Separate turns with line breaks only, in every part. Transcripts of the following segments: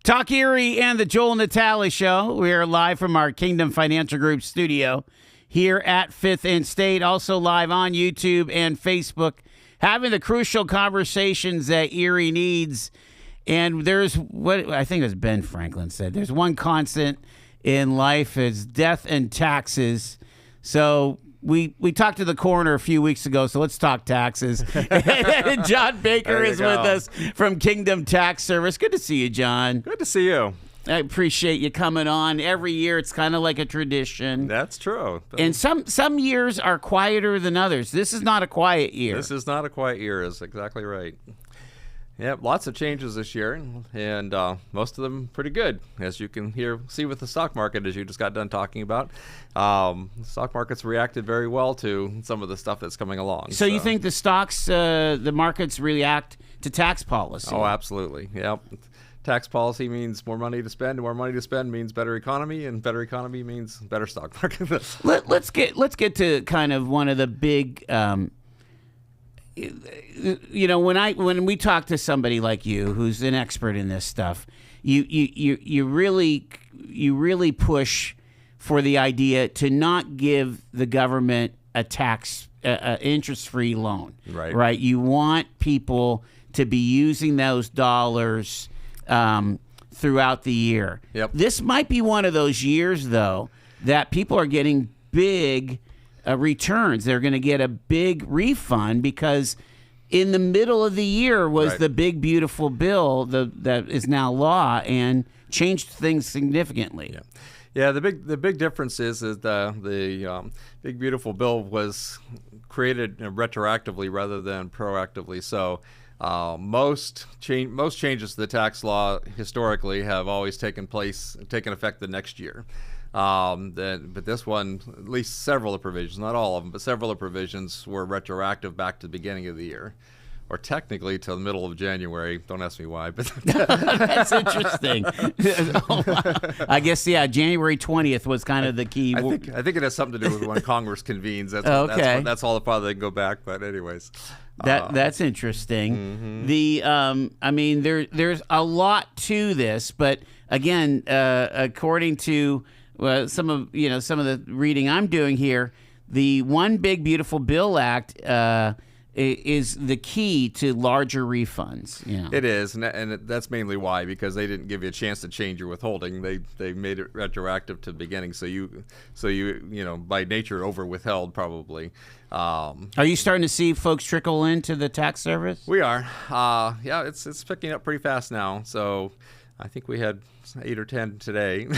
Talk Erie and the Joel Natale Show. We are live from our Kingdom Financial Group studio here at 5th and State. Also live on YouTube and Facebook, having the crucial conversations that Erie needs. And there's what I think it was Ben Franklin said. There's one constant in life is death and taxes. So we talked to the coroner a few weeks ago, so let's talk taxes. John Baker is with us from Kingdom Tax Service. Good to see you, John.
Good to see you.
I appreciate you coming on. Every year, it's kind of like a tradition.
That's true.
And some years are quieter than others. This is not a quiet year.
This is not a quiet year, is exactly right. Yep, lots of changes this year, and most of them pretty good, as you can see with the stock market, as you just got done talking about. The stock market's reacted very well to some of the stuff that's coming along.
So you think the markets react to tax policy?
Oh, absolutely. Yep. Tax policy means more money to spend, and more money to spend means better economy, and better economy means better stock market.
Let's get to kind of one of the big. When we talk to somebody like you, who's an expert in this stuff, you really push for the idea to not give the government a tax interest-free loan. Right. You want people to be using those dollars throughout the year.
Yep.
This might be one of those years, though, that people are getting big returns. They're going to get a big refund because in the middle of the year was the big beautiful bill that is now law and changed things significantly.
Yeah. The big difference is the big beautiful bill was created retroactively rather than proactively. So most changes to the tax law historically have always taken effect the next year. But this one, at least several of the provisions, not all of them, but several of the provisions were retroactive back to the beginning of the year, or technically to the middle of January. Don't ask me why, but
that's interesting. I guess January 20th was kind of the key.
I think it has something to do with when Congress convenes. That's all the farther they can go back. But anyways,
that's interesting. Mm-hmm. There's a lot to this, but again, according to some of the reading I'm doing here, the One Big Beautiful Bill Act is the key to larger refunds.
It is, and that's mainly why, because they didn't give you a chance to change your withholding. They made it retroactive to the beginning, so you by nature over withheld probably.
Are you starting to see folks trickle into the tax service?
We are. It's picking up pretty fast now. So I think we had 8 or 10 today.
And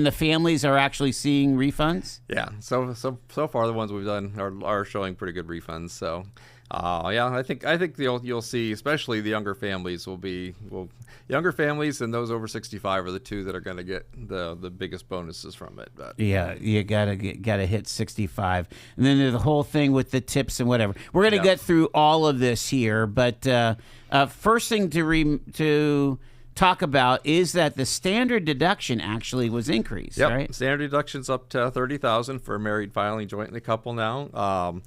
the families are actually seeing refunds.
Yeah. So far the ones we've done are showing pretty good refunds. So, I think you'll see, especially the younger families younger families and those over 65 are the two that are going to get the biggest bonuses from it. But
you gotta hit 65, and then there's the whole thing with the tips and whatever. We're gonna get through all of this here, but first thing to talk about is that the standard deduction actually was increased.
Yep.
Right?
Standard deduction's up to $30,000 for married filing jointly couple now.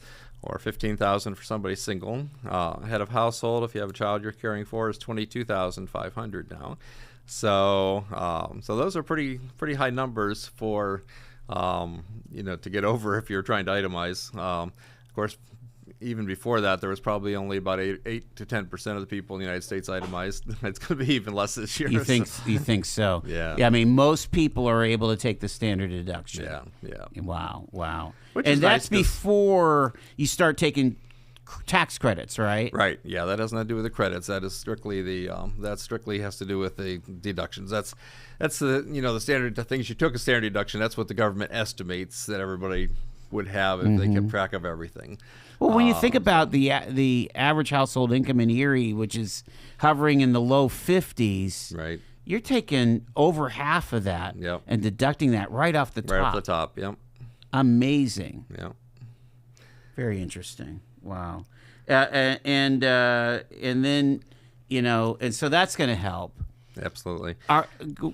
Or $15,000 for somebody single. Head of household, if you have a child you're caring for, is $22,500 now. So those are pretty high numbers for to get over if you're trying to itemize. Of course, even before that, there was probably only about 8 to 10% of the people in the United States itemized. It's going to be even less this year.
You think so?
Yeah.
I mean, most people are able to take the standard deduction.
Yeah.
Wow.
And
that's before you start taking tax credits, right?
Right. Yeah, that has nothing to do with the credits. That is strictly that strictly has to do with the deductions. That's the standard things you took a standard deduction. That's what the government estimates that everybody would have if they kept track of everything.
Well, when you think about the average household income in Erie, which is hovering in the low 50s,
right,
you're taking over half of that and deducting that right off the top.
Right off the top, yep.
Amazing.
Yeah.
Very interesting. Wow. And then, and so that's going to help.
Absolutely.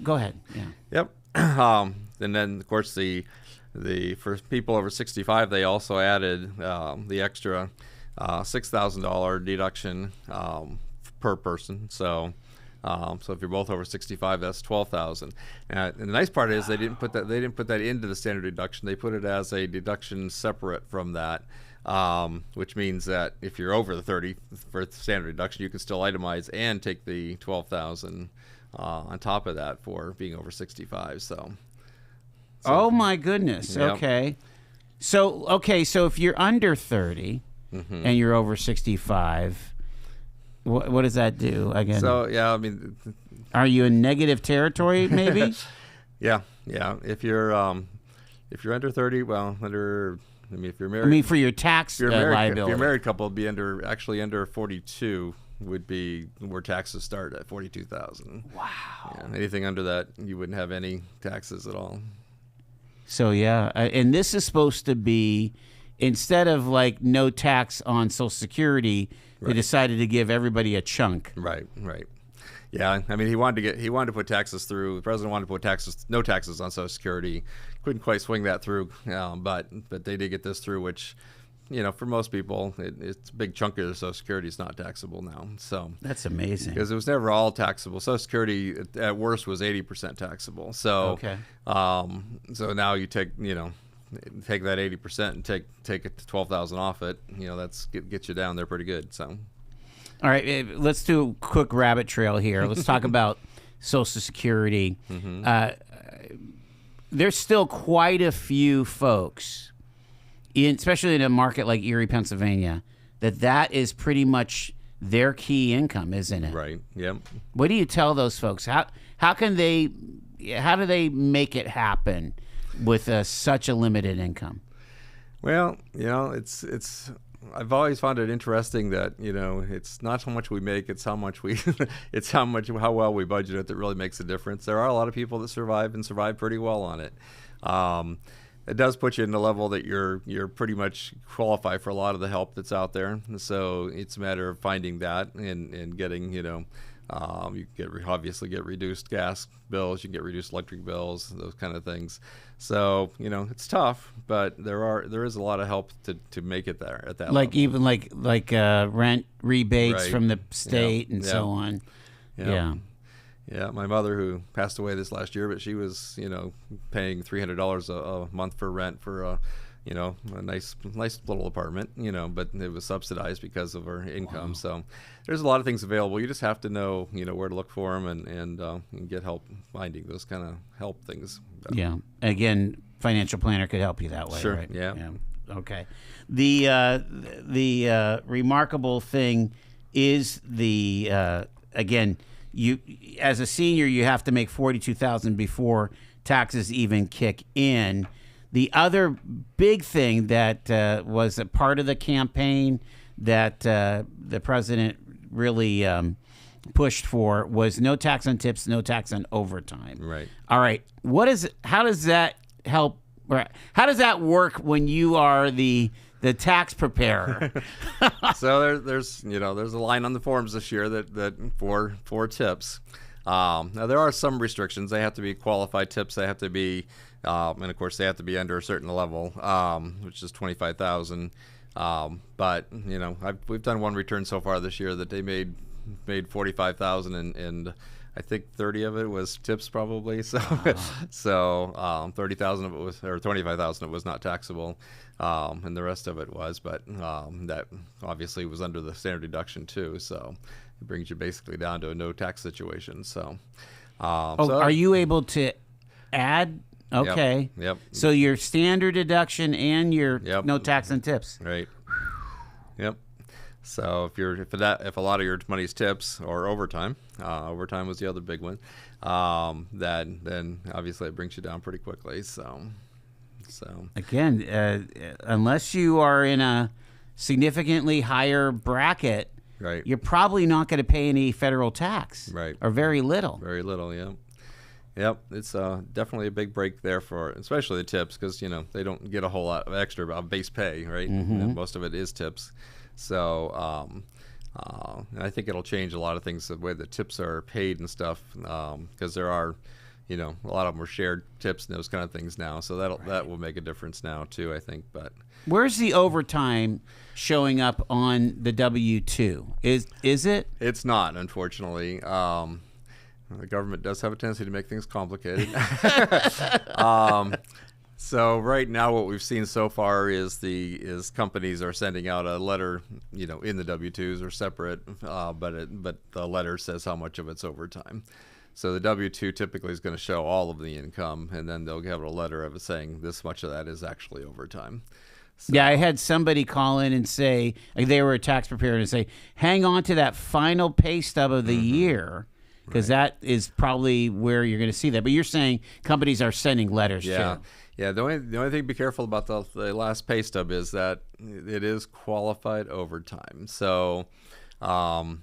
Go ahead. Yeah.
Yep. And then, of course, for people over 65, they also added the extra $6,000 deduction per person. So So if you're both over 65, that's 12,000. And the nice part is they didn't put that into the standard deduction. They put it as a deduction separate from that, which means that if you're over the 30 for standard deduction, you can still itemize and take the 12,000 on top of that for being over 65. So
oh my goodness.
Yep.
Okay. So if you're under 30 and you're over 65, what does that do again?
So yeah, I mean,
are you in negative territory maybe?
yeah. If you're under 30, well, if you're married,
for your tax liability.
If you're a married couple, it'd be under 42 would be where taxes start at 42,000.
Wow.
Yeah, anything under that, you wouldn't have any taxes at all.
So yeah, and this is supposed to be, instead of like no tax on Social Security, they decided to give everybody a chunk. Right.
Yeah, I mean, he wanted to put taxes through. The president wanted to put no taxes on Social Security. Couldn't quite swing that through, but they did get this through, which, for most people, it's a big chunk of their Social Security is not taxable now. So
that's amazing,
because it was never all taxable. Social Security at worst was 80% taxable. So so now you take take that 80% and take it to 12,000 off it. That's get you down there pretty good. So.
All right, let's do a quick rabbit trail here. Let's talk about Social Security. There's still quite a few folks, especially in a market like Erie, Pennsylvania, that is pretty much their key income, isn't it?
Right. Yep.
What do you tell those folks? How do they make it happen with such a limited income?
Well, it's. I've always found it interesting that it's not how much we make, it's how well we budget it that really makes a difference. There are a lot of people that survive pretty well on it. It does put you in the level that you're pretty much qualified for a lot of the help that's out there. So it's a matter of finding that and getting you obviously get reduced gas bills, you can get reduced electric bills, those kind of things. So it's tough, but there is a lot of help to make it there at that
like
level.
Even like rent rebates from the state and so on.
Yeah, my mother, who passed away this last year, but she was paying $300 a month for rent for a nice little apartment, but it was subsidized because of her income. Wow. So there's a lot of things available. You just have to know, where to look for them and get help finding those kind of help things.
Yeah. Again, financial planner could help you that way.
Sure.
Right?
Yeah.
Okay. The remarkable thing is again, you as a senior, you have to make $42,000 before taxes even kick in. The other big thing that was a part of the campaign that the president really pushed for was no tax on tips, no tax on overtime.
Right.
All right. How does that help? How does that work when you are the tax preparer?
So there's a line on the forms this year that for tips. Now there are some restrictions. They have to be qualified tips. They have to be and of course they have to be under a certain level, which is 25,000. But we've done one return so far this year that they made 45,000 and I think 30 of it was tips probably. So so 30,000 of it was, or 25,000 of it was not taxable, and the rest of it was. But that obviously was under the standard deduction too. So it brings you basically down to a no tax situation. So
are you able to add? Okay.
Yep.
So your standard deduction and your no tax on tips.
Right. Yep. So if a lot of your money is tips or overtime was the other big one, then obviously it brings you down pretty quickly. So
again, unless you are in a significantly higher bracket,
right,
you're probably not going to pay any federal tax,
right,
or very little.
Very little, yeah. Yep, it's definitely a big break there for especially the tips because they don't get a whole lot of extra base pay, right?
Mm-hmm.
And most of it is tips. So and I think it'll change a lot of things the way the tips are paid and stuff because there are, a lot of them are shared tips and those kind of things now. So that will make a difference now too, I think. But
where's the overtime showing up on the W-2? Is it?
It's not, unfortunately. The government does have a tendency to make things complicated. So right now, what we've seen so far is companies are sending out a letter, in the W-2s or separate, but the letter says how much of it's overtime. So the W-2 typically is going to show all of the income, and then they'll have a letter of it saying this much of that is actually overtime. So,
Yeah, I had somebody call in and say, like, they were a tax preparer, and say, hang on to that final pay stub of the year, because that is probably where you're going to see that. But you're saying companies are sending letters
yeah.
too.
Yeah, the only thing to be careful about the last pay stub is that it is qualified overtime. So, for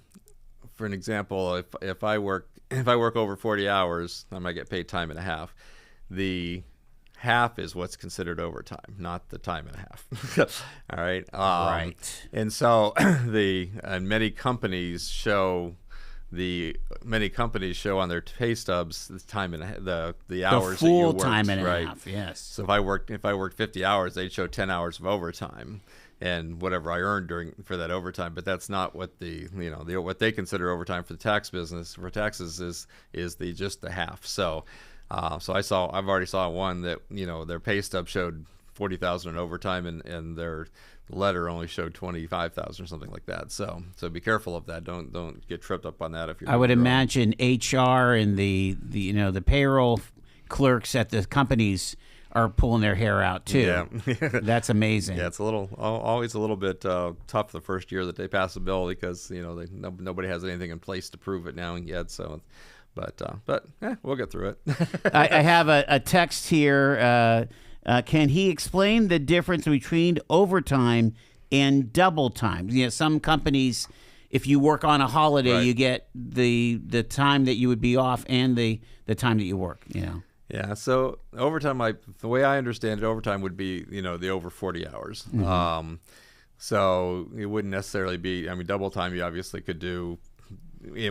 an example, if I work over 40 hours, I might get paid time and a half. The half is what's considered overtime, not the time and a half. All right.
Right.
And so many companies show on their pay stubs the time and the hours
The
that you
full
worked,
time and
right?
a half, yes.
So if I worked 50 hours, they'd show 10 hours of overtime and whatever I earned for that overtime. But that's not what what they consider overtime for the tax business for taxes is just the half. So I've already saw one that their pay stub showed 40,000 in overtime and their letter only showed 25,000 or something like that. So be careful of that. Don't get tripped up on that if you're.
I would imagine HR and the payroll clerks at the companies are pulling their hair out too.
Yeah.
That's amazing.
Yeah, it's always a little bit tough the first year that they pass a bill because nobody has anything in place to prove it now yet. So, but we'll get through it.
I have a text here. Can he explain the difference between overtime and double time? Some companies, if you work on a holiday,
Right.
you get the time that you would be off and the time that you work.
Yeah, so overtime, the way I understand it, overtime would be, the over 40 hours.
Mm-hmm.
So it wouldn't necessarily be, double time you obviously could do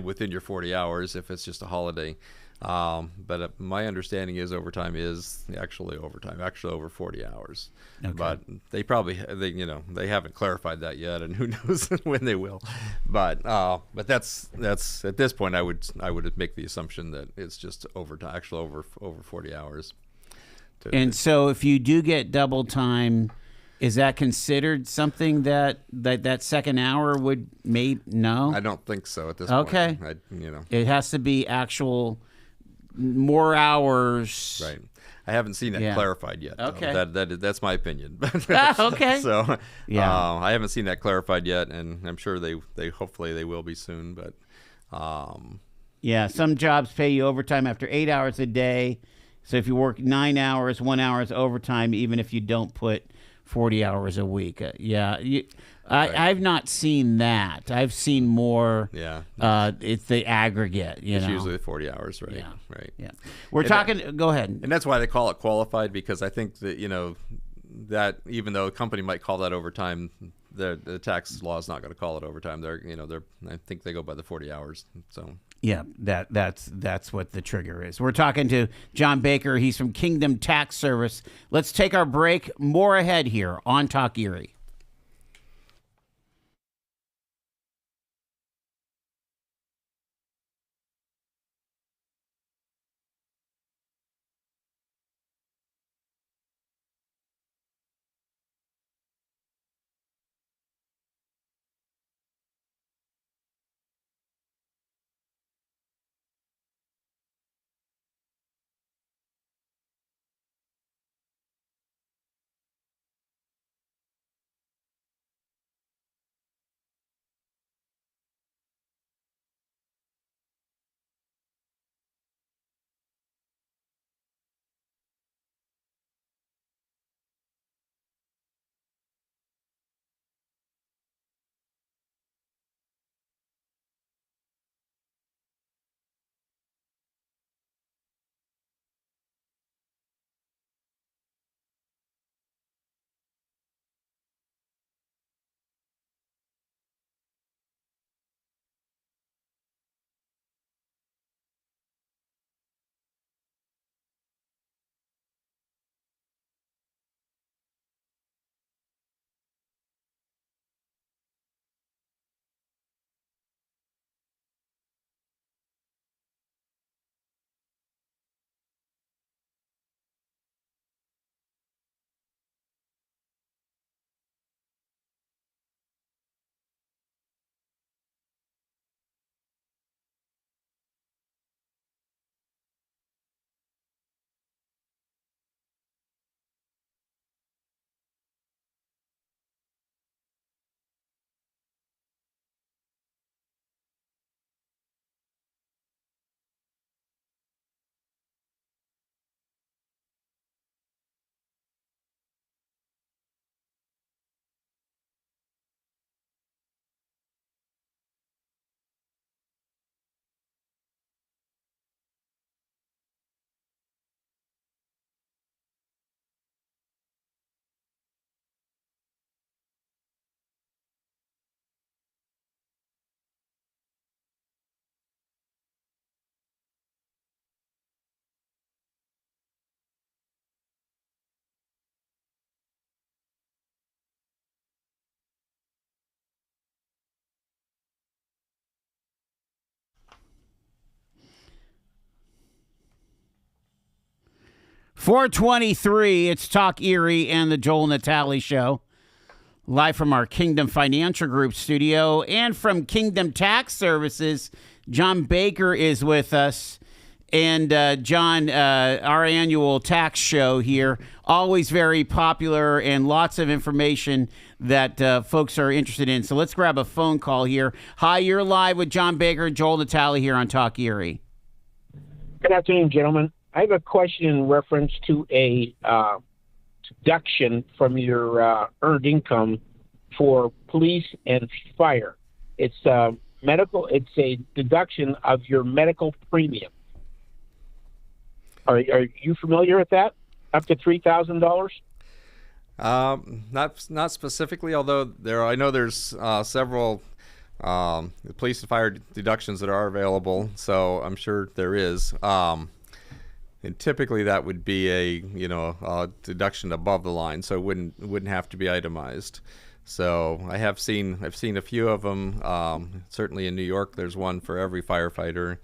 within your 40 hours if it's just a holiday. But my understanding is overtime is actually over 40 hours.
Okay.
But they haven't clarified that yet, and who knows when they will. But that's at this point I would make the assumption that it's just overtime, actually over 40 hours.
And so if you do get double time, is that considered something that second hour would no?
I don't think so at this
Okay.
point.
It has to be actual more hours.
Right. I haven't seen that
Yeah.
clarified yet. though.
Okay.
That's my opinion.
Okay.
So
Yeah.
I haven't seen that clarified yet, and I'm sure they hopefully they will be soon. But
Yeah, some jobs pay you overtime after 8 hours a day. So if you work 9 hours, 1 hour is overtime, even if you don't put 40 hours a week. I've not seen that. I've seen more.
yeah,
It's the aggregate.
it's usually 40 hours, right?
Yeah.
Right.
Yeah. We're talking. Go ahead.
And that's why they call it qualified, because I think that that even though a company might call that overtime, the tax law is not going to call it overtime. I think they go by the 40 hours. So
Yeah, that's what the trigger is. We're talking to John Baker. He's from Kingdom Tax Service. Let's take our break. More ahead here on Talk Erie. 423, it's Talk Erie and the Joel Natale Show. Live from our Kingdom Financial Group studio and from Kingdom Tax Services, John Baker is with us. And John, our annual tax show here, always very popular and lots of information that folks are interested in. So let's grab a phone call here. Hi, you're live with John Baker and Joel Natale here on Talk Erie.
Good afternoon, gentlemen. I have a question in reference to a deduction from your earned income for police and fire. It's medical. It's a deduction of your medical premium. Are you familiar with that? Up to $3,000?
Not specifically, although I know there's several police and fire deductions that are available. So I'm sure there is. And typically that would be a deduction above the line, so it wouldn't have to be itemized. So I've seen a few of them. Certainly in New York, there's one for every firefighter.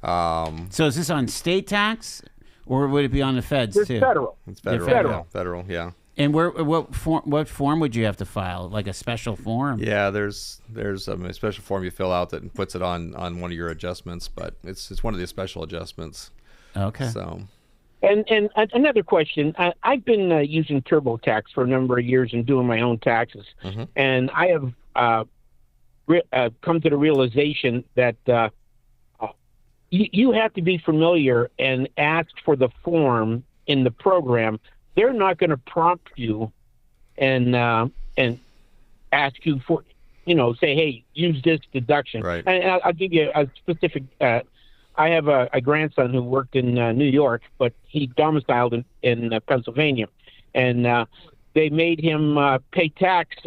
So is this on state tax, or would it be on the feds
It's
too?
federal.
It's federal.
Federal.
Yeah, federal. Yeah.
And what form would you have to file? Like a special form?
Yeah, there's a special form you fill out that puts it on one of your adjustments, but it's one of the special adjustments.
Okay.
So.
And another question. I've been using TurboTax for a number of years and doing my own taxes.
Mm-hmm.
And I have come to the realization that you have to be familiar and ask for the form in the program. They're not going to prompt you and ask you for, say, hey, use this deduction.
Right.
And I'll give you a specific. I have a grandson who worked in New York, but he domiciled in Pennsylvania, and they made him pay tax,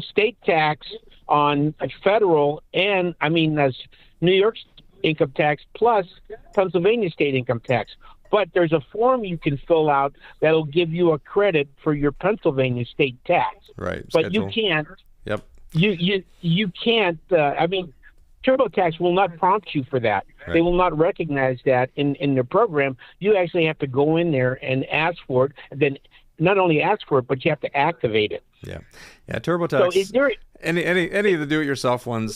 state tax on federal and as New York's income tax plus Pennsylvania state income tax. But there's a form you can fill out that'll give you a credit for your Pennsylvania state tax.
Right.
But
Schedule.
you can't.
Yep.
You can't. TurboTax will not prompt you for that.
Right.
They will not recognize that in their program. You actually have to go in there and ask for it. And then not only ask for it, but you have to activate it.
Yeah. TurboTax.
So is there
any of the do-it-yourself ones,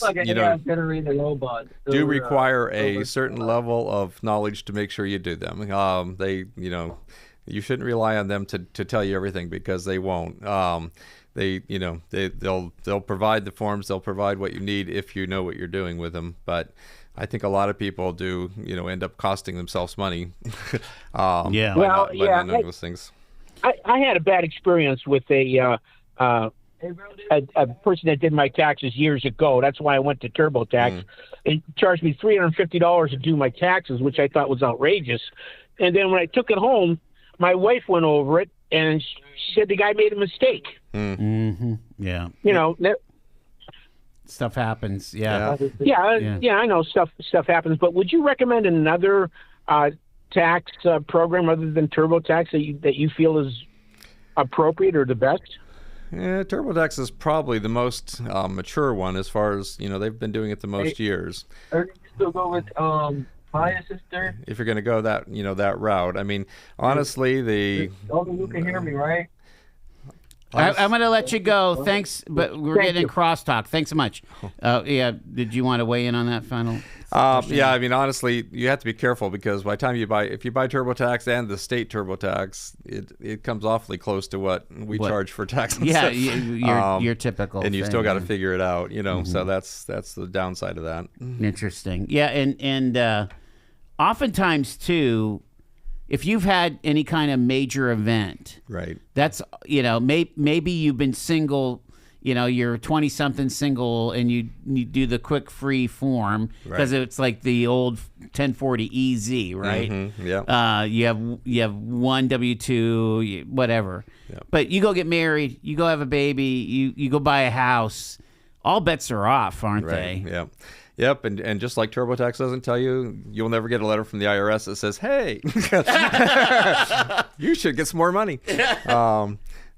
do require a certain level of knowledge to make sure you do them. You shouldn't rely on them to tell you everything, because they won't. They'll provide the forms, they'll provide what you need if you know what you're doing with them. But I think a lot of people do, end up costing themselves money. By not knowing those things.
I had a bad experience with a person that did my taxes years ago. That's why I went to TurboTax. It charged me $350 to do my taxes, which I thought was outrageous. And then when I took it home, my wife went over it, and she said the guy made a mistake.
Mm-hmm. Yeah. Stuff happens. Yeah.
Yeah. I know stuff happens. But would you recommend another tax program other than TurboTax that you feel is appropriate or the best?
Yeah, TurboTax is probably the most mature one, as far as they've been doing it the most years.
Or you still go with my sister?
If you're going to go that that route, honestly,
You can hear me, right?
I'm going to let you go. Thanks, but we're getting crosstalk. Thanks so much. Did you want to weigh in on that final?
Honestly, you have to be careful, because by the time if you buy TurboTax and the state TurboTax, it comes awfully close to what we charge for taxes.
Yeah, your typical.
And you
thing,
still got to figure it out, So that's the downside of that.
Interesting. Yeah, and oftentimes too, if you've had any kind of major event,
right?
That's maybe you've been single. You're 20-something single, and you do the quick free form, because it's like the old 1040 EZ, right?
Mm-hmm. Yeah.
You have one W-2, whatever.
Yep.
But you go get married, you go have a baby, you go buy a house. All bets are off, aren't they?
Yeah. Yep, and just like TurboTax doesn't tell you, you'll never get a letter from the IRS that says, "Hey, you should get some more money."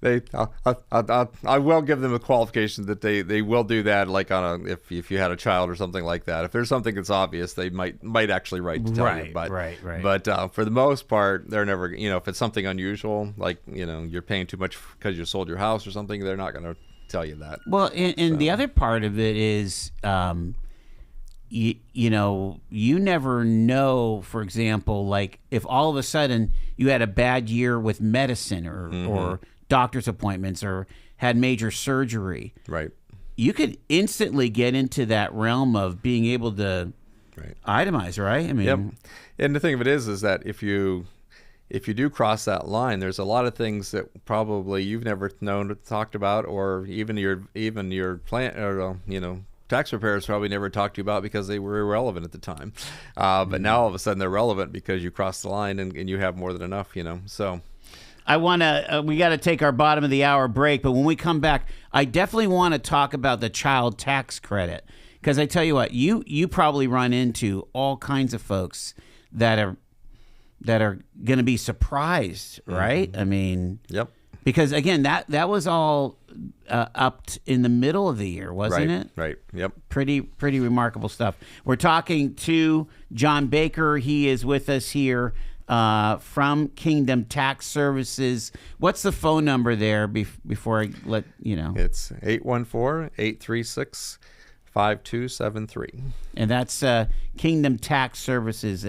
I will give them a qualification that they will do that, like on a if you had a child or something like that. If there's something that's obvious, they might actually write to tell you. But
right.
But for the most part, they're never. If it's something unusual, like you're paying too much because you sold your house or something, they're not going to tell you that.
Well, and the other part of it is, you never know, for example, like if all of a sudden you had a bad year with medicine or doctor's appointments or had major surgery.
Right.
You could instantly get into that realm of being able to itemize, right? I mean,
yep. And the thing of it is that if you do cross that line, there's a lot of things that probably you've never talked about, or even your plan or tax preparers probably never talked to you about because they were irrelevant at the time. But now all of a sudden they're relevant because you crossed the line and you have more than enough. So.
we got to take our bottom of the hour break, but when we come back, I definitely want to talk about the child tax credit, because I tell you what, you probably run into all kinds of folks that are going to be surprised, right? I mean,
yep.
Because again, that was all up in the middle of the year, wasn't it?
Right. Yep.
Pretty remarkable stuff. We're talking to John Baker. He is with us here from Kingdom Tax Services. What's the phone number there before I let you know?
It's 814-836-5273.
And that's Kingdom Tax Services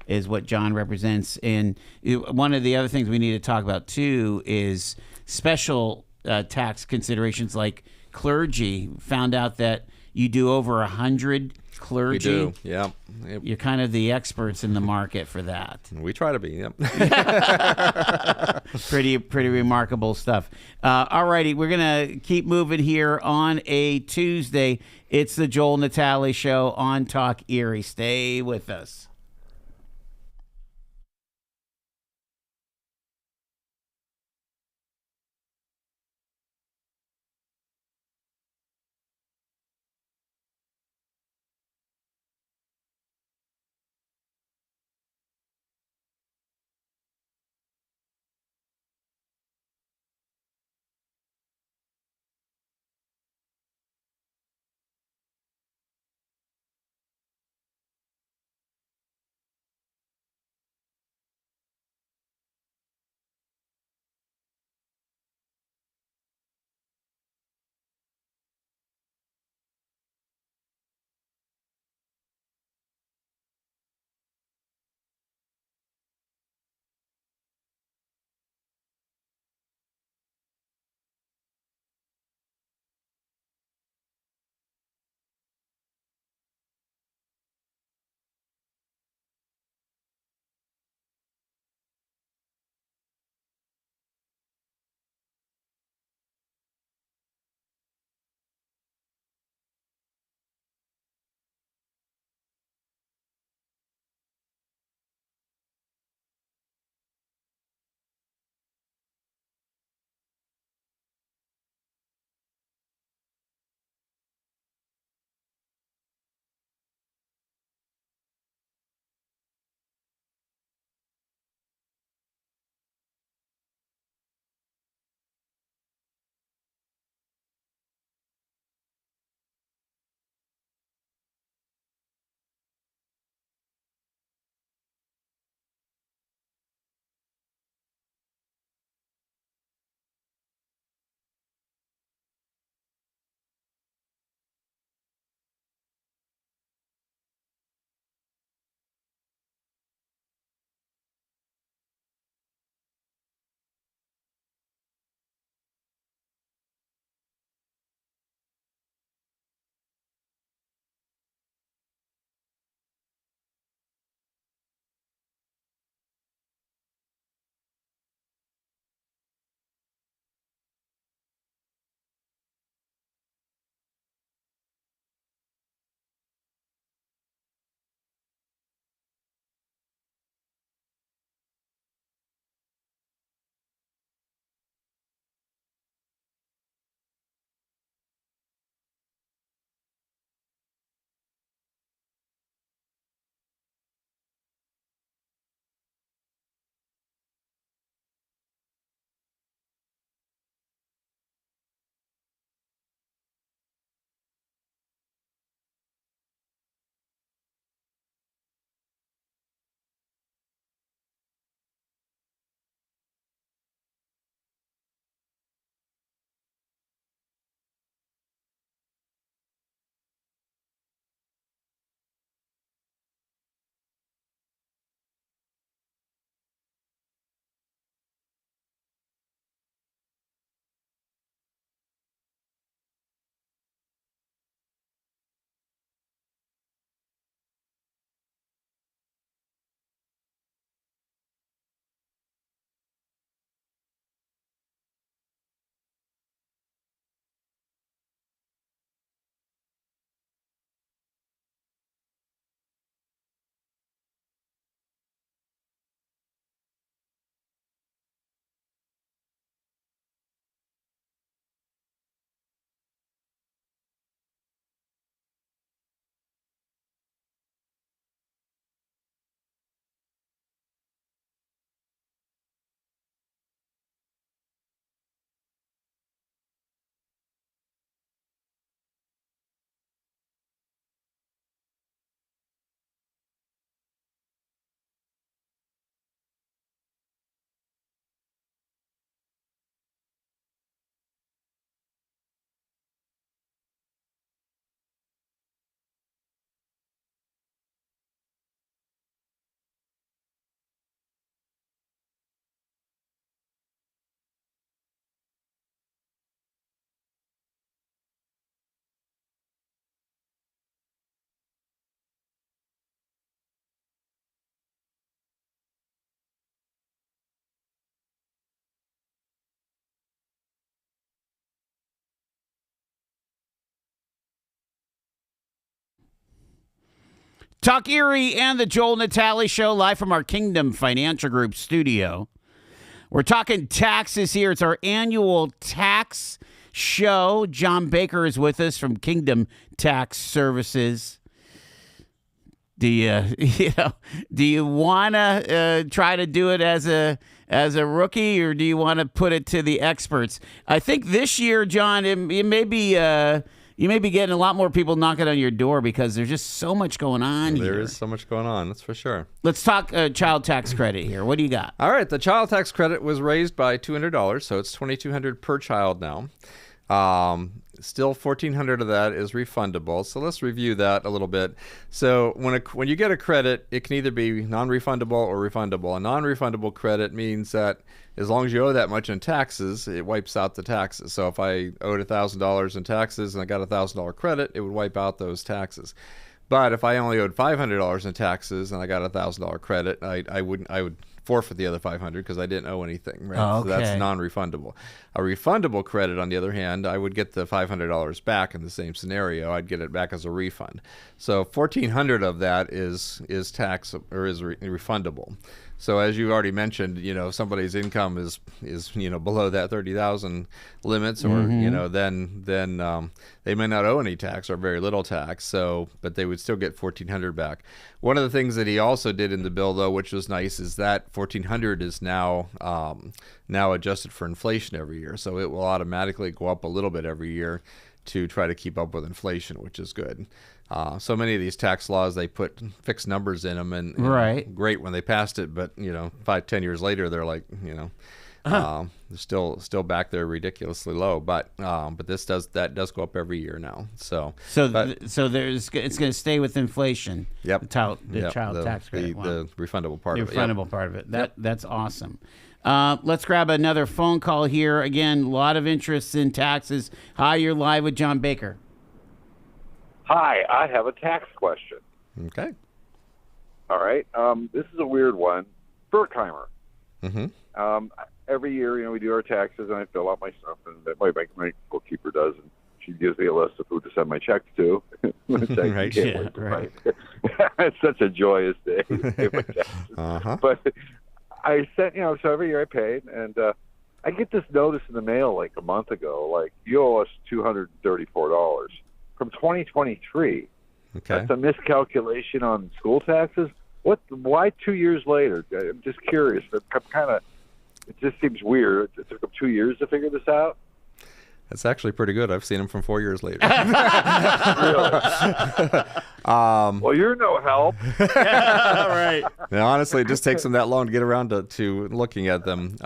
is what John represents. And one of the other things we need to talk about too is special tax considerations like clergy. Found out that you do over 100 clergy.
We do, yeah. Yep.
You're kind of the experts in the market for that.
We try to be, yep.
Pretty remarkable stuff. All righty, we're going to keep moving here on a Tuesday. It's the Joel Natale Show on Talk Erie. Stay with us. Talk Erie and the Joel Natale Show live from our Kingdom Financial Group studio. We're talking taxes here. It's our annual tax show. John Baker is with us from Kingdom Tax Services. Do you want to try to do it as a rookie, or do you want to put it to the experts? I think this year, John, it may be you may be getting a lot more people knocking on your door because there's just so much going on here.
There is so much going on, that's for sure.
Let's talk child tax credit here. What do you got?
All right, the child tax credit was raised by $200, so it's $2,200 per child now. Still, $1,400 of that is refundable. So let's review that a little bit. So when you get a credit, it can either be non-refundable or refundable. A non-refundable credit means that as long as you owe that much in taxes, it wipes out the taxes. So if I owed $1,000 in taxes and I got a $1,000 credit, it would wipe out those taxes. But if I only owed $500 in taxes and I got a $1,000 credit, I would forfeit the other $500 because I didn't owe anything. Right?
Oh, okay.
So that's non-refundable. A refundable credit, on the other hand, I would get the $500 back in the same scenario. I'd get it back as a refund. So $1,400 of that is tax or is refundable. So as you already mentioned, if somebody's income is below that 30,000 limits, or then they may not owe any tax or very little tax. So, but they would still get $1,400 back. One of the things that he also did in the bill, though, which was nice, is that $1,400 is now adjusted for inflation every year. So it will automatically go up a little bit every year to try to keep up with inflation, which is good. So many of these tax laws, they put fixed numbers in them, and
right.
Great when they passed it, but 5-10 years later, they're like, they're still back there ridiculously low. But this does go up every year now. So it's going to stay with inflation. Yep.
The child tax credit.
The refundable part of it.
The refundable part of it. That's awesome. Let's grab another phone call here. Again, a lot of interest in taxes. Hi, you're live with John Baker.
Hi, I have a tax question.
Okay.
All right. This is a weird one. Berkheimer.
Mm-hmm.
Every year, we do our taxes, and I fill out my stuff, and my bookkeeper does, and she gives me a list of who to send my checks to.
Right.
Right.
It's such a joyous day to pay my taxes.
Uh-huh.
But I sent, so every year I paid, and I get this notice in the mail like a month ago, like, you owe us $234. From 2023.
Okay.
That's a miscalculation on school taxes. Why 2 years later? I'm just curious. It just seems weird. It took them 2 years to figure this out.
That's actually pretty good. I've seen them from 4 years later.
Really? Well, you're no help.
Right.
Now, honestly, it just takes them that long to get around to looking at them.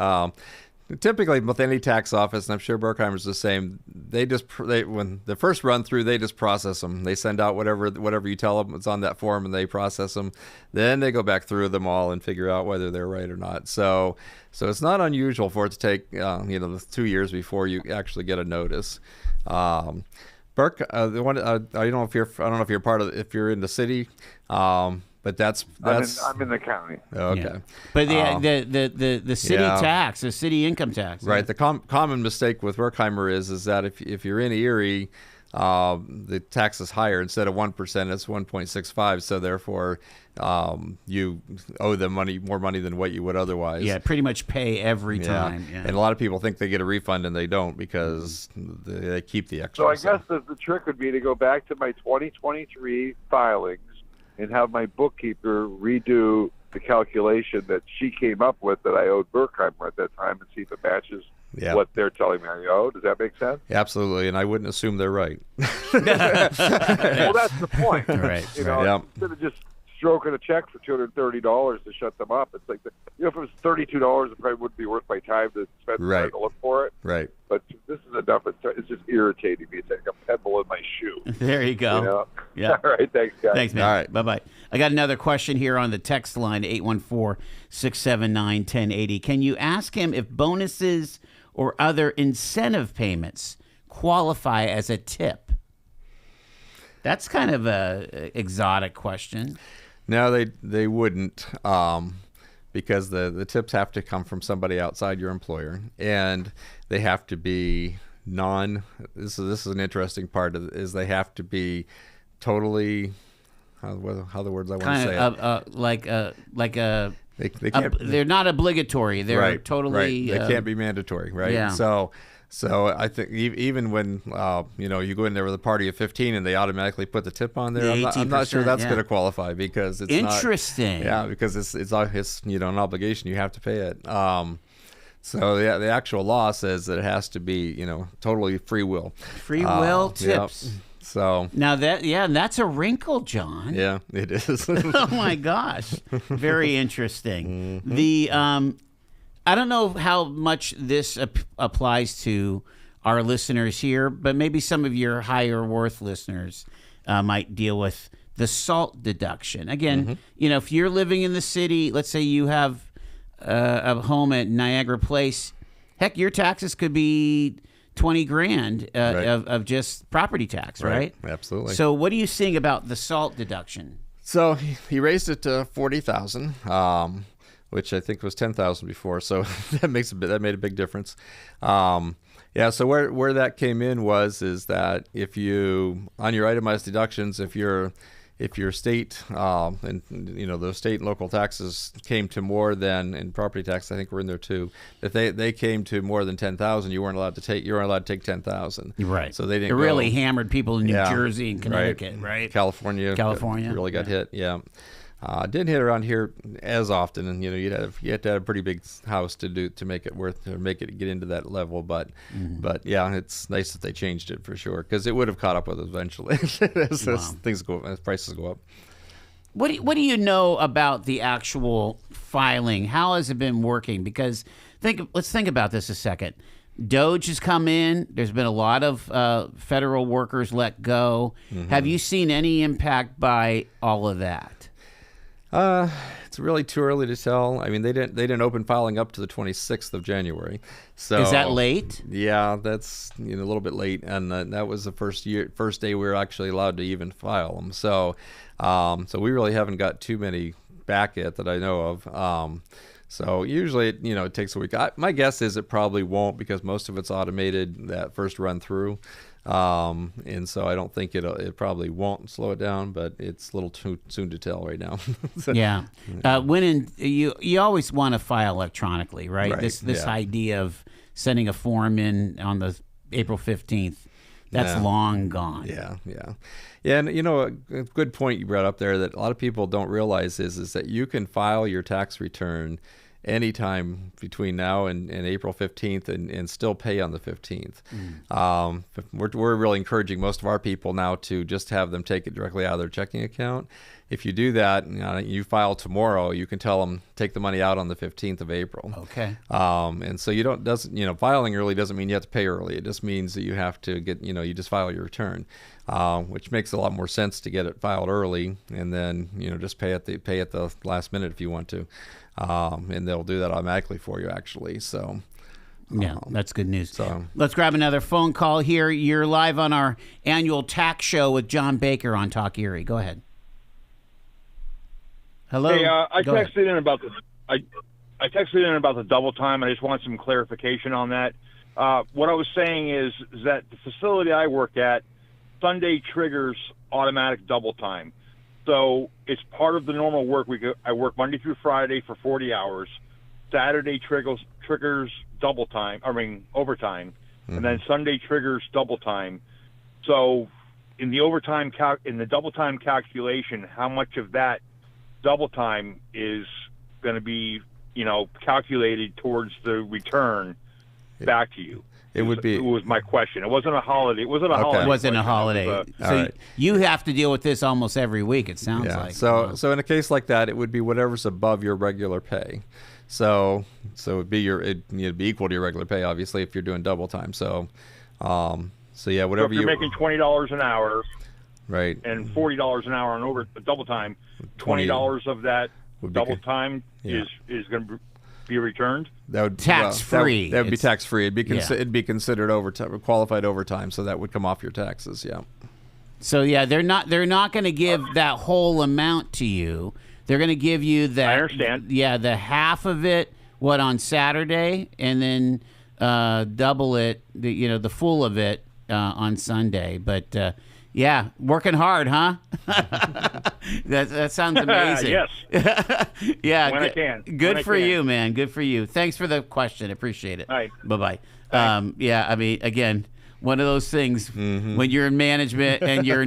Typically, with any tax office, and I'm sure Berkheimer's the same, when the first run through, they just process them. They send out whatever you tell them is on that form, and they process them. Then they go back through them all and figure out whether they're right or not. So it's not unusual for it to take 2 years before you actually get a notice. Burke, I don't know if you're part of if you're in the city. But that's
I'm in the county.
Okay.
Yeah. But the city tax, the city income tax.
Right. The common mistake with Berkheimer is that if you're in Erie, the tax is higher. Instead of 1%, it's 1.65. So therefore, you owe them more money than what you would otherwise.
Yeah, pretty much pay every time. Yeah.
And a lot of people think they get a refund and they don't because they keep the extra.
So I guess the trick would be to go back to my 2023 filings and have my bookkeeper redo the calculation that she came up with that I owed Berkheimer at that time and see if it matches what they're telling me I owe. Does that make sense?
Absolutely, and I wouldn't assume they're right.
Well, that's the point.
Right.
Instead of just stroking a check for $230 to shut them up, it's like, if it was $32, it probably wouldn't be worth my time to spend time to look for it.
Right.
But this is enough. It's just irritating me. It's like a pebble in my shoe.
There you go. Yeah.
All right. Thanks, guys.
Thanks, man.
All right.
Bye-bye. I got another question here on the text line, 814-679-1080. Can you ask him if bonuses or other incentive payments qualify as a tip? That's kind of a exotic question.
No, they wouldn't, because the tips have to come from somebody outside your employer, and they have to be this is an interesting part of it, is they have to be totally how the words I want to
Kind
say
of like a.
They can't.
They're not obligatory. They're
right,
totally.
right. They can't be mandatory, right?
Yeah.
So I think even when you go in there with a party of 15 and they automatically put the tip on there, I'm not sure
18%,
that's
yeah.
going to qualify because it's
Interesting.
Not, yeah, because it's an obligation, you have to pay it. So the actual law says that it has to be totally free will.
Free will tips.
Yep. So
now that's a wrinkle, John.
yeah, it is.
Oh my gosh, very interesting. The I don't know how much this applies to our listeners here, but maybe some of your higher worth listeners might deal with the SALT deduction. Again, if you're living in the city, let's say you have a home at Niagara Place, heck, your taxes could be $20,000
Right.
of just property tax, right?
Absolutely.
So what are you seeing about the SALT deduction?
So he raised it to 40,000, which I think was 10,000 before. So that made a big difference. Yeah. So where that came in is that if you on your itemized deductions, if your state and the state and local taxes came to more than, and property tax I think were in there too, if they came to more than 10,000, you weren't allowed to take 10,000.
Right.
So they didn't.
It really hammered people in New
Yeah,
Jersey and Connecticut, right?
California really got hit. Yeah. Didn't hit around here as often, and you have to have a pretty big house to make it get into that level. But yeah, it's nice that they changed it for sure, because it would have caught up with us eventually as prices go up.
What do you know about the actual filing? How has it been working? Because let's think about this a second. Doge has come in. There's been a lot of federal workers let go. Have you seen any impact by all of that?
It's really too early to tell. I mean, they didn't open filing up to the 26th of January. So
Is that late?
Yeah, that's a little bit late, and that was the first day we were actually allowed to even file them. So we really haven't got too many back yet that I know of. So usually, it takes a week. My guess is it probably won't, because most of it's automated that first run through. And so I don't think it probably won't slow it down, but it's a little too soon to tell right now.
Yeah. You always want to file electronically, right? This idea of sending a form in on the April 15th, that's long gone.
Yeah. And a good point you brought up there that a lot of people don't realize is that you can file your tax return anytime between now and April 15th and still pay on the 15th. We're really encouraging most of our people now to just have them take it directly out of their checking account. If you do that, you file tomorrow, you can tell them take the money out on the 15th of April.
Okay.
And so filing early doesn't mean you have to pay early. It just means that you have to get, you just file your return, which makes a lot more sense to get it filed early and then, just pay at the last minute if you want to. And they'll do that automatically for you, actually. So,
yeah, that's good news.
So
let's grab another phone call here. You're live on our annual tax show with John Baker on Talk Erie. Go ahead. Hello.
Hey, I
Go ahead.
texted in about this. I texted in about the double time. I just want some clarification on that. What I was saying is that the facility I work at, Sunday triggers automatic double time. So it's part of the normal work week. I work Monday through Friday for 40 hours. Saturday triggers double time. Overtime, and then Sunday triggers double time. So in the double time calculation, how much of that double time is going to be calculated towards the return back to you? It was my question. It wasn't a holiday. It wasn't a holiday.
It wasn't a holiday. So
right.
you have to deal with this almost every week, it sounds like.
So in a case like that, it would be whatever's above your regular pay. So it'd be equal to your regular pay, obviously, if you're doing double time. So yeah, whatever
if you're making $20 an hour,
right,
and $40 an hour on double time, $20 of that double time is going to be returned.
That would
tax free.
That would be tax free. It'd be considered overtime, qualified overtime, so that would come off your taxes. Yeah.
So yeah, they're not going to give that whole amount to you. They're going to give you that.
I understand.
Yeah, the half of it on Saturday, and then double it. The full of it on Sunday. But yeah, working hard, huh? that sounds amazing.
Yes.
Yeah,
When I can.
Good
When I
for
can.
you, man. Good for you. Thanks for the question. Appreciate it.
All right.
Bye-bye. Yeah, I mean, again, one of those things when you're in management and you're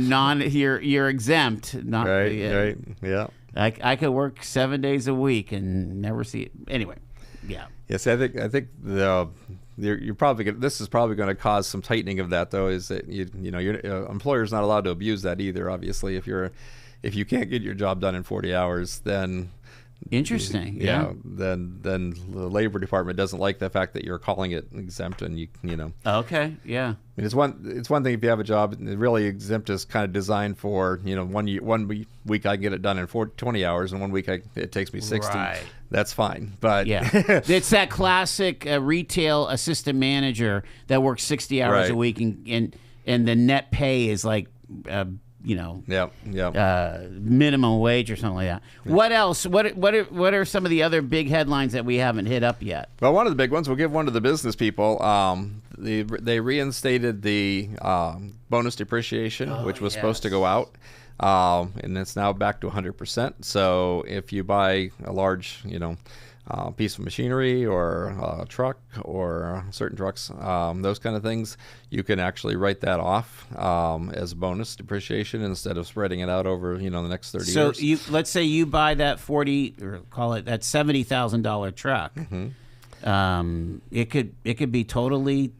you're exempt. Not
Right. Yeah.
I could work 7 days a week and never see it. Anyway, yeah.
Yes, I think you're probably this is probably going to cause some tightening of that, though. Is that your employer's not allowed to abuse that either. Obviously, if you can't get your job done in 40 hours, then
Interesting. Yeah.
then the labor department doesn't like the fact that you're calling it exempt, and you know.
Okay. Yeah.
I mean, it's one thing if you have a job. Really, exempt is kind of designed for 1 week I get it done in 20 hours, and 1 week it takes me 60.
Right.
That's fine, but
Yeah, it's that classic retail assistant manager that works 60 hours a
Right.
week, and the net pay is like,
yeah.
minimum wage or something like that. What else? What are some of the other big headlines that we haven't hit up yet?
Well, one of the big ones, we'll give one to the business people. They reinstated the bonus depreciation, which was supposed to go out, and it's now back to 100%. So if you buy a large, piece of machinery or a truck or certain trucks, those kind of things, you can actually write that off as bonus depreciation instead of spreading it out over the next 30 years.
So let's say you buy that that $70,000 truck. It could be totally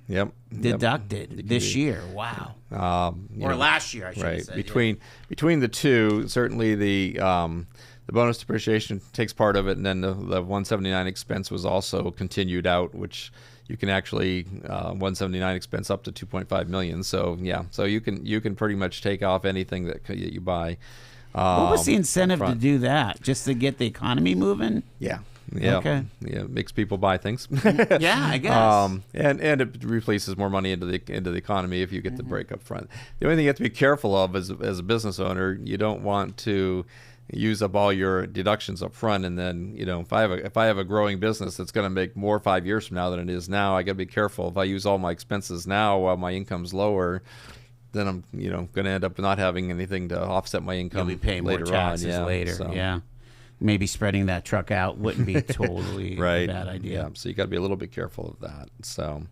deducted this year. Wow. Or last year, I should
right.
say.
Between the two, certainly the bonus depreciation takes part of it, and then the 179 expense was also continued out, which you can actually 179 expense up to 2.5 million. So so you can pretty much take off anything that you buy.
What was the incentive to do that? Just to get the economy moving?
Yeah.
Okay.
Yeah, it makes people buy things.
Yeah, I guess.
And it replaces more money into the economy if you get the break up front. The only thing you have to be careful of as a business owner, you don't want to use up all your deductions up front, and then if I have a growing business that's going to make more 5 years from now than it is now, I got to be careful. If I use all my expenses now while my income's lower, then I'm going to end up not having anything to offset my income.
You'll be paying
later
more taxes
on.
later.
So.
Yeah. Maybe spreading that truck out wouldn't be totally
right.
a bad idea.
Yeah, so you got to be a little bit careful of that. So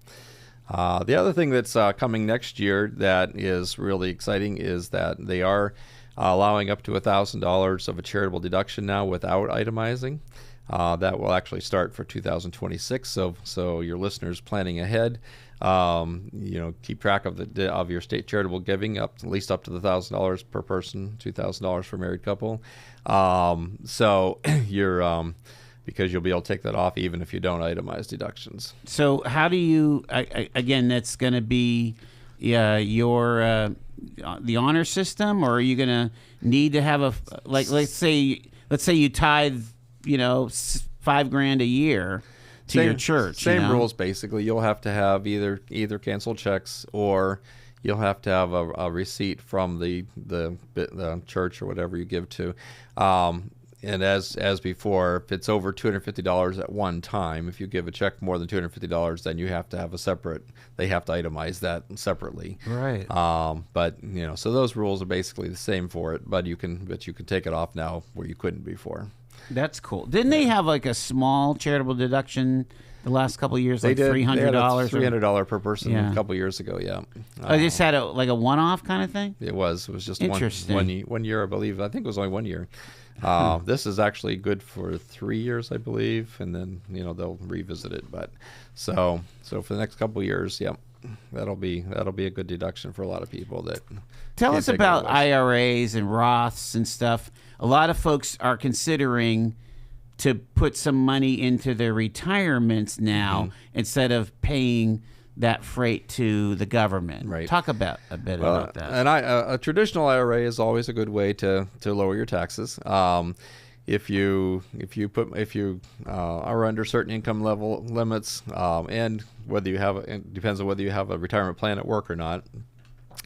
the other thing that's coming next year that is really exciting is that they are allowing up to $1,000 of a charitable deduction now without itemizing. That will actually start for 2026. So your listeners planning ahead, keep track of your state charitable giving at least up to the $1,000 per person, $2,000 for a married couple. So you're because you'll be able to take that off even if you don't itemize deductions.
So how do you? Again, that's going to be your the honor system, or are you going to need to have let's say you tithe $5,000 a year to your church.
Same rules basically. You'll have to have either canceled checks, or you'll have to have a receipt from the church or whatever you give to. And as before, if it's over $250 at one time, if you give a check more than $250, then you have to have they have to itemize that separately.
Right.
But so those rules are basically the same for it, but you can take it off now where you couldn't before.
That's cool. Didn't they have like a small charitable deduction the last couple of years,
They
like
did.
$300?
They had a $300 per person
Yeah.
a couple of years ago. Yeah.
I just had a one-off kind of thing.
It was just
Interesting.
one year, I believe. I think it was only 1 year. This is actually good for 3 years, I believe, and then they'll revisit it. But so for the next couple of years, yeah, that'll be a good deduction for a lot of people. That
Tell
can't
us
take it
about
otherwise.
IRAs and Roths and stuff. A lot of folks are considering to put some money into their retirements now instead of paying that freight to the government.
Right.
Talk about a bit about that.
And a traditional IRA is always a good way to lower your taxes. If you are under certain income level limits, and whether you have it depends on whether you have a retirement plan at work or not.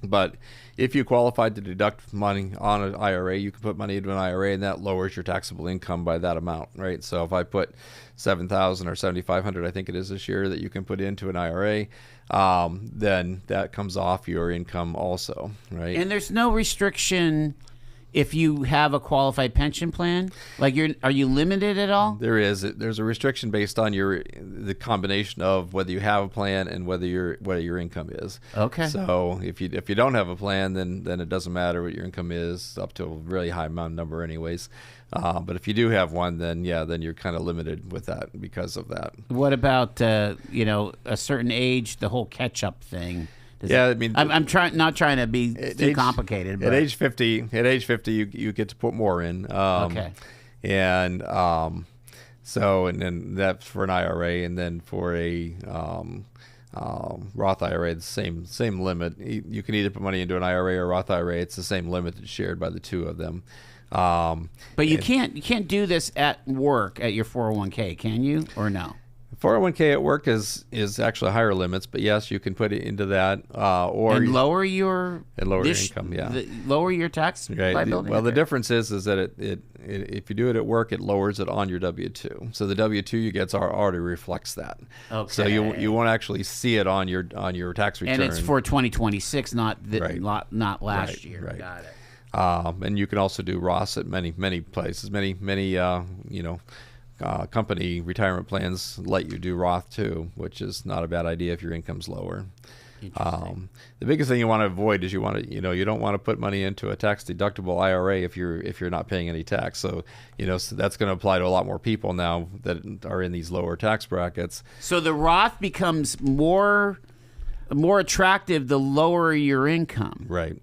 But if you qualified to deduct money on an IRA, you can put money into an IRA, and that lowers your taxable income by that amount, right? So if I put $7,000 or $7,500, I think it is this year, that you can put into an IRA, then that comes off your income also, right?
And there's no restriction if you have a qualified pension plan. Like, are you limited at all?
There's a restriction based on the combination of whether you have a plan and whether your income is.
Okay.
So if you don't have a plan, then it doesn't matter what your income is, up to a really high amount number anyways. But if you do have one, then you're kind of limited with that because of that.
What about a certain age, the whole catch-up thing?
I mean,
I'm not trying to be too complicated. But
at age 50, you get to put more in.
Okay.
And and then that's for an IRA, and then for a Roth IRA, the same limit. You can either put money into an IRA or a Roth IRA. It's the same limit that's shared by the two of them.
But you can't do this at work at your 401k, can you, or no?
401k at work is actually higher limits, but yes, you can put it into that,
and lower your
income. Yeah,
lower your tax liability.
Well, the difference is that it if you do it at work, it lowers it on your W-2. So the W-2 you get already reflects that.
Okay.
So you won't actually see it on your tax return.
And it's for 2026, not last year.
Right.
Got it.
And you can also do Roths at many places. Many company retirement plans let you do Roth too, which is not a bad idea if your income's lower. The biggest thing you want to avoid is you don't want to put money into a tax deductible IRA if you're not paying any tax. So so that's going to apply to a lot more people now that are in these lower tax brackets.
So the Roth becomes more attractive the lower your income.
Right.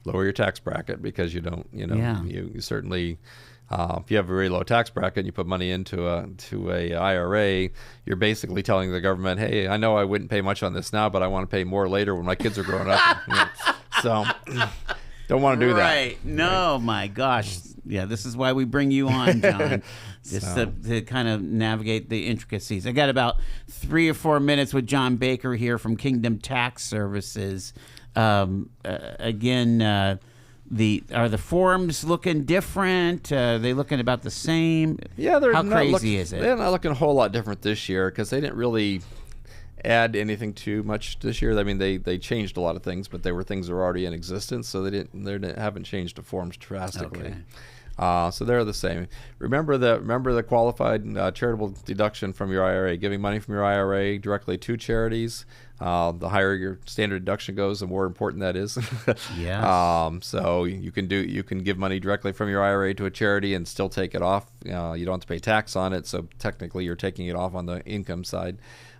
Lower your tax bracket because you don't, you certainly. If you have a very low tax bracket and you put money into a IRA, you're basically telling the government, "Hey, I know I wouldn't pay much on this now, but I want to pay more later when my kids are growing up." So, don't want to do that.
Right? No, my gosh. Yeah, this is why we bring you on, John, just to kind of navigate the intricacies. I got about 3 or 4 minutes with John Baker here from Kingdom Tax Services. Again. Are the forms looking different? Are they looking about the same?
Yeah,
how crazy is it?
They're not looking a whole lot different this year because they didn't really add anything too much this year. I mean, they changed a lot of things, but they were things that were already in existence, so they haven't changed the forms drastically.
Okay.
So they're the same. Remember the qualified charitable deduction from your IRA, giving money from your IRA directly to charities. The higher your standard deduction goes, the more important that is.
Yes.
So you can give money directly from your IRA to a charity and still take it off. You don't have to pay tax on it, so technically you're taking it off on the income side.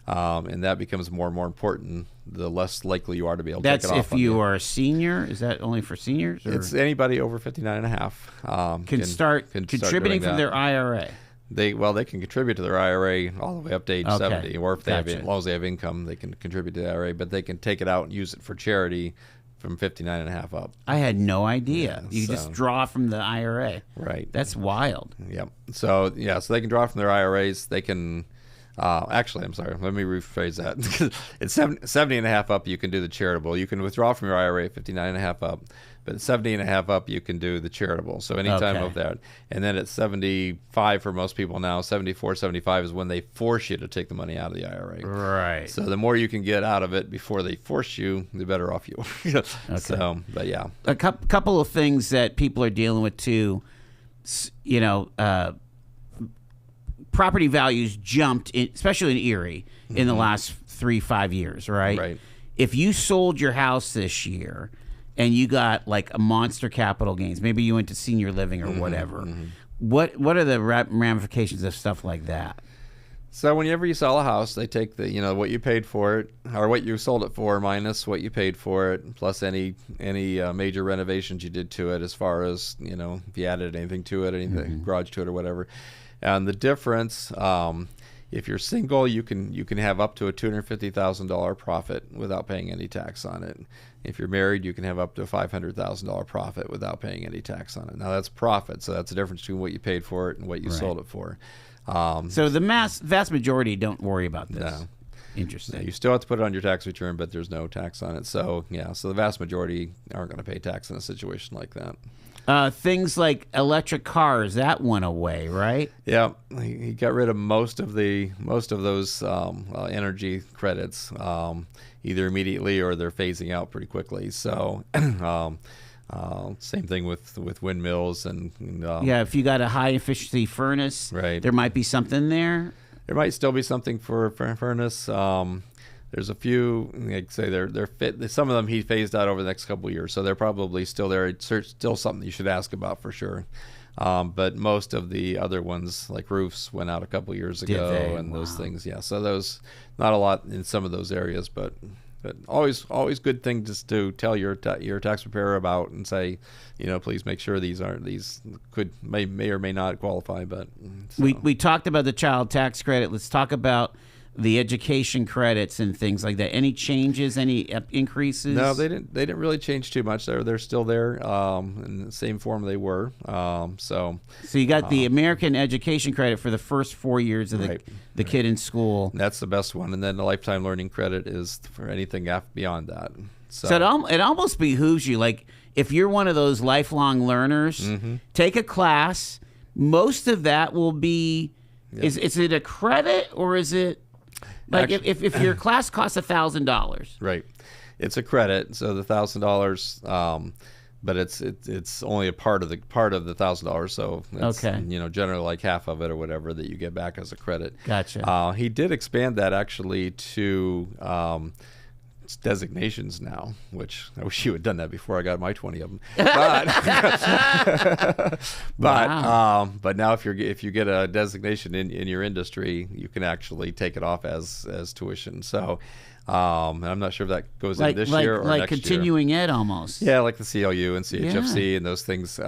And that becomes more and more important the less likely you are to be able to take it off.
That's if you are a senior? Is that only for seniors? Or?
It's anybody over 59 and a half
can start contributing from their IRA.
They can contribute to their IRA all the way up to age 70, or if they have, as long as they have income, they can contribute to the IRA, but they can take it out and use it for charity from 59 and a half up.
I had no idea. You just draw from the IRA.
Right.
That's wild.
Yep. So they can draw from their IRAs. They can actually, I'm sorry, let me rephrase that. It's 70 and a half up, you can do the charitable. You can withdraw from your IRA 59 and a half up, but 70 and a half up, you can do the charitable. So anytime of that. And then at 75 for most people now, 74, 75 is when they force you to take the money out of the IRA.
Right.
So the more you can get out of it before they force you, the better off you are.
Okay.
So, but yeah.
A couple of things that people are dealing with too, property values jumped, especially in Erie, in the last 3-5 years, right?
Right.
If you sold your house this year and you got like a monster capital gains, maybe you went to senior living or whatever, what are the ramifications of stuff like that?
So whenever you sell a house, they take what you paid for it, or what you sold it for, minus what you paid for it, plus any major renovations you did to it, as far as if you added anything to it, anything garage to it or whatever. And the difference, if you're single, you can have up to a $250,000 profit without paying any tax on it. If you're married, you can have up to a $500,000 profit without paying any tax on it. Now that's profit, so that's the difference between what you paid for it and what you sold it for.
So the vast majority don't worry about this.
No.
Interesting.
You still have to put it on your tax return, but there's no tax on it. So so the vast majority aren't going to pay tax in a situation like that.
Things like electric cars, that went away, right?
Yeah, he got rid of most of those energy credits, either immediately or they're phasing out pretty quickly. So, same thing with windmills and
If you got a high efficiency furnace,
Right.
there might be something there.
There might still be something for furnace. There's a few, like say they're fit. Some of them he phased out over the next couple of years, so they're probably still there. It's still something you should ask about for sure. But most of the other ones, like roofs, went out a couple of years ago,
they?
and those
Wow.
things. Yeah, so those not a lot in some of those areas, but always good thing just to tell your tax preparer about and say, please make sure these may or may not qualify. But so.
We talked about the child tax credit. Let's talk about the education credits and things like that. Any changes? Any increases?
No, they didn't really change too much. They're still there in the same form they were. So
you got the American education credit for the first 4 years of the kid in school.
that's the best one, and then the lifetime learning credit is for anything beyond that. So
it almost behooves you, like if you're one of those lifelong learners, take a class. Most of that will be. Is it a credit or is it? Like if your class costs $1,000,
right, it's a credit, so the $1,000, but it's only a part of the $1,000. So it's, generally like half of it or whatever that you get back as a credit.
Gotcha.
He did expand that actually to designations now, which I wish you had done that before I got my 20 of them. But now if you get a designation in your industry, you can actually take it off as tuition. So and I'm not sure if that goes in this year or next
continuing ed almost.
year. Yeah, like the CLU and CHFC and those things.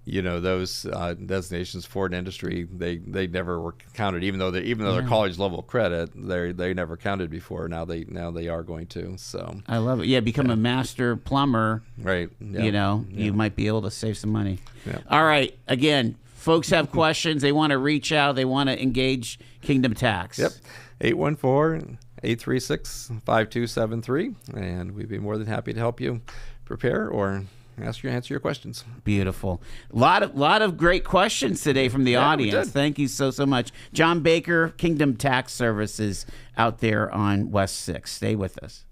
Those designations for an industry, they never were counted, even though they're college level credit, they never counted before. Now they are going to. So
I love it. Yeah, become a master plumber.
Right. Yeah.
You might be able to save some money.
Yeah.
All right. Again, folks have questions. They want to reach out. They want to engage Kingdom Tax.
Yep. 814-836-5273, and we'd be more than happy to help you prepare or answer your questions.
Beautiful. Lot of great questions today from the audience. Thank you so much. John Baker, Kingdom Tax Services out there on West 6. Stay with us.